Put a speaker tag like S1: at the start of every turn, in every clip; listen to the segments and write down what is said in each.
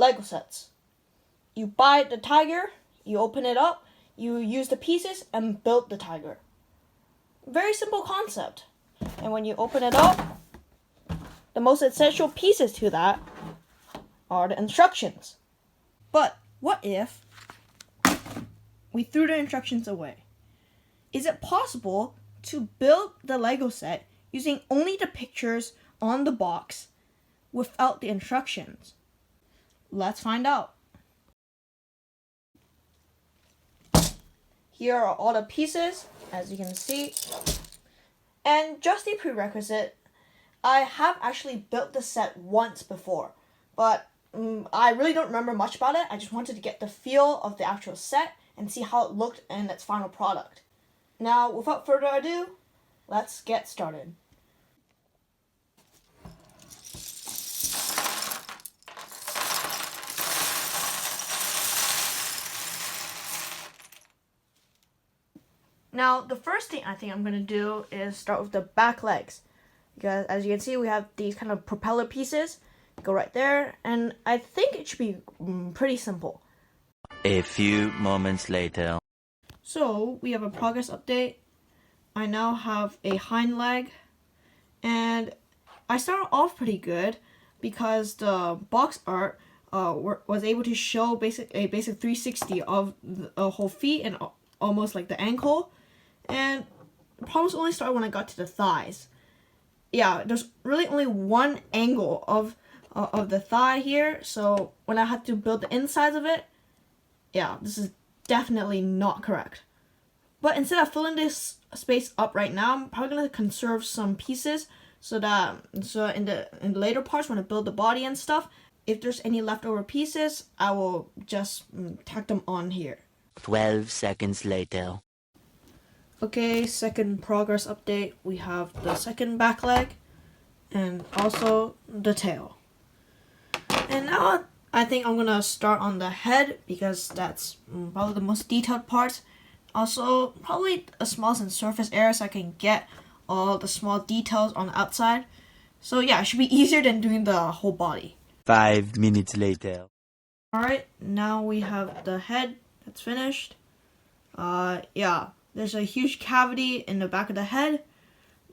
S1: Lego sets. You buy the tiger, you open it up, you use the pieces and build the tiger. Very simple concept. And when you open it up, the most essential pieces to that are the instructions. But what if we threw the instructions away? Is it possible to build the Lego set using only the pictures on the box without the instructions? Let's find out. Here are all the pieces, as you can see. And just a prerequisite, I have actually built the set once before, but I really don't remember much about it. I just wanted to get the feel of the actual set and see how it looked in its final product. Now, without further ado, let's get started. Now, the first thing I think I'm going to do is start with the back legs. Because as you can see, we have these kind of propeller pieces. Go right there, and I think it should be pretty simple.
S2: A few moments later.
S1: So, we have a progress update. I now have a hind leg, and I started off pretty good because the box art was able to show a basic 360 of the whole feet and almost like the ankle. And the problems only started when I got to the thighs. Yeah, there's really only one angle of the thigh here, so when I had to build the insides of it, yeah, this is definitely not correct. But instead of filling this space up right now, I'm probably gonna conserve some pieces so in the later parts when I build the body and stuff, if there's any leftover pieces, I will just tack them on here.
S2: 12 seconds later.
S1: Okay, second progress update. We have the second back leg and also the tail. And now I think I'm gonna start on the head because that's probably the most detailed part. Also, probably a small surface area so I can get all the small details on the outside. So yeah, it should be easier than doing the whole body.
S2: 5 minutes later.
S1: Alright, now we have the head that's finished. Yeah, there's a huge cavity in the back of the head.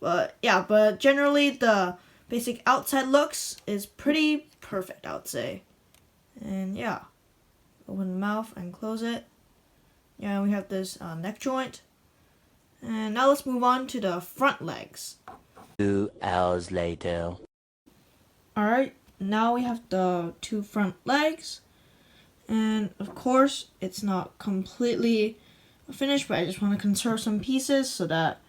S1: But generally the basic outside looks is pretty perfect, I would say. And yeah, open the mouth and close it. Yeah, we have this neck joint. And now let's move on to the front legs.
S2: 2 hours later.
S1: Alright, now we have the two front legs. And of course, it's not completely finished, but I just want to conserve some pieces so that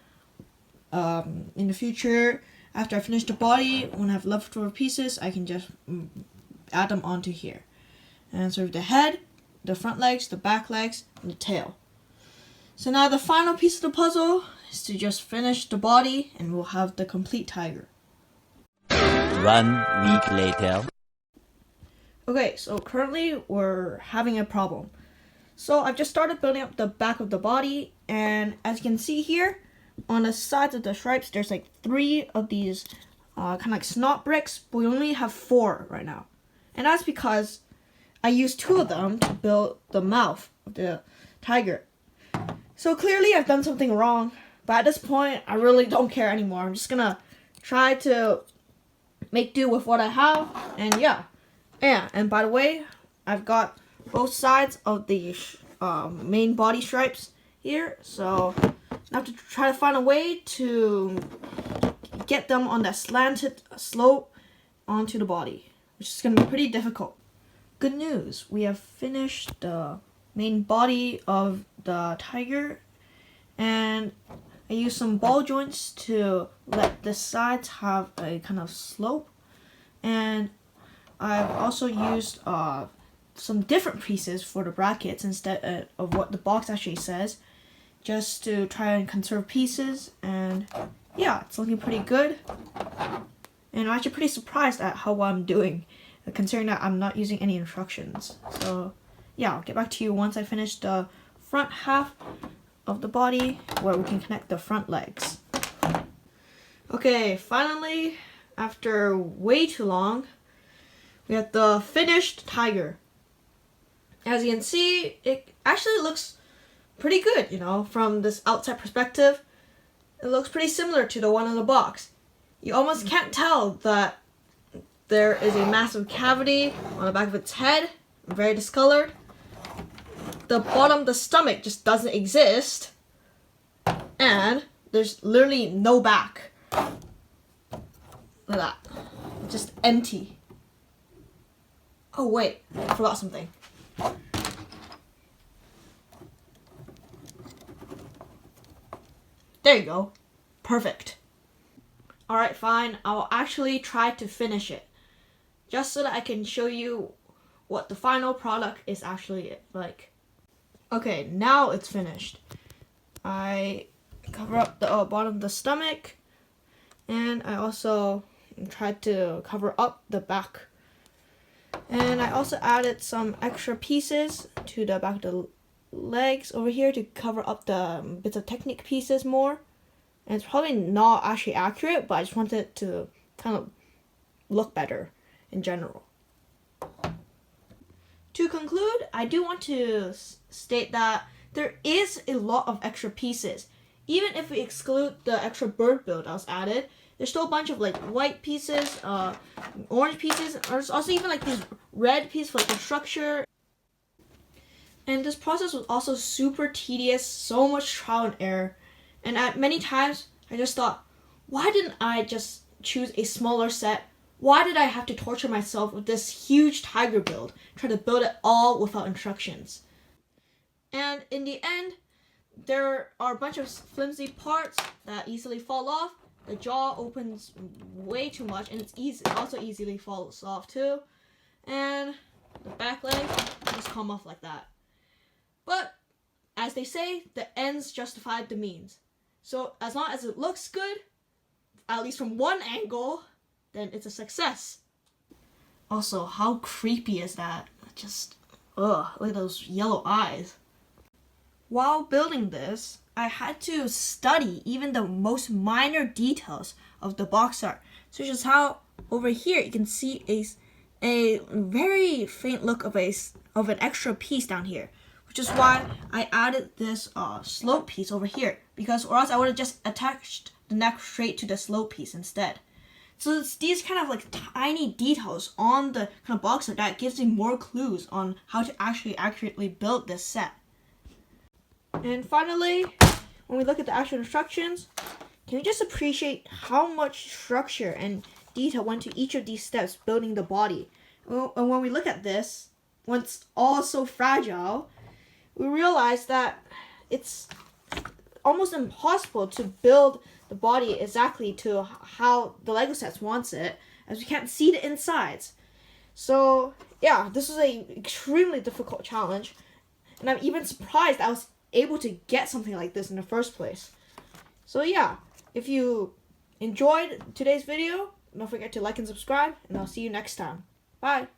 S1: in the future, after I finish the body, when I have leftover pieces, I can just add them onto here. And so the head, the front legs, the back legs, and the tail. So now the final piece of the puzzle is to just finish the body and we'll have the complete tiger.
S2: 1 week later.
S1: Okay, so currently we're having a problem. So I've just started building up the back of the body, and as you can see here, on the sides of the stripes, there's like 3 of these kind of like snot bricks, but we only have 4 right now. And that's because I used 2 of them to build the mouth of the tiger. So clearly I've done something wrong, but at this point, I really don't care anymore. I'm just gonna try to make do with what I have, and yeah. And by the way, I've got both sides of the main body stripes here, so I have to try to find a way to get them on that slanted slope onto the body, which is going to be pretty difficult. Good news, we have finished the main body of the tiger, and I used some ball joints to let the sides have a kind of slope, and I've also used some different pieces for the brackets instead of what the box actually says, just to try and conserve pieces. And yeah, it's looking pretty good. And I'm actually pretty surprised at how well I'm doing, considering that I'm not using any instructions. So yeah, I'll get back to you once I finish the front half of the body where we can connect the front legs. Okay, finally, after way too long, we have the finished tiger. As you can see, it actually looks pretty good, from this outside perspective. It looks pretty similar to the one in the box. You almost can't tell that there is a massive cavity on the back of its head, very discolored. The bottom of the stomach just doesn't exist, and there's literally no back. Look at that, just empty. Oh wait, I forgot something. There you go. Perfect. Alright, fine. I'll actually try to finish it, just so that I can show you what the final product is actually like. Okay, now it's finished. I cover up the bottom of the stomach, and I also tried to cover up the back. And I also added some extra pieces to the back of the legs over here to cover up the bits of technique pieces more. And it's probably not actually accurate, but I just wanted it to kind of look better in general. To conclude, I do want to state that there is a lot of extra pieces. Even if we exclude the extra bird build that was added, there's still a bunch of like white pieces, orange pieces, or there's also even like these red pieces for like the structure. And this process was also super tedious, so much trial and error. And at many times, I just thought, why didn't I just choose a smaller set? Why did I have to torture myself with this huge tiger build, try to build it all without instructions? And in the end, there are a bunch of flimsy parts that easily fall off. The jaw opens way too much, and it also easily falls off too. And the back leg just come off like that. But as they say, the ends justified the means. So as long as it looks good, at least from one angle, then it's a success. Also, how creepy is that? Just, look at those yellow eyes. While building this, I had to study even the most minor details of the box art, such as how over here you can see a very faint look of an extra piece down here, which is why I added this slope piece over here, because or else I would have just attached the neck straight to the slope piece instead. So it's these kind of like tiny details on the kind of box art that gives me more clues on how to actually accurately build this set. And finally, when we look at the actual instructions, can you just appreciate how much structure and detail went to each of these steps building the body? And when we look at this, when it's all so fragile, we realize that it's almost impossible to build the body exactly to how the Lego sets wants it, as we can't see the insides. So yeah, this is an extremely difficult challenge, and I'm even surprised I was able to get something like this in the first place. So yeah, if you enjoyed today's video, don't forget to like and subscribe, and I'll see you next time. Bye!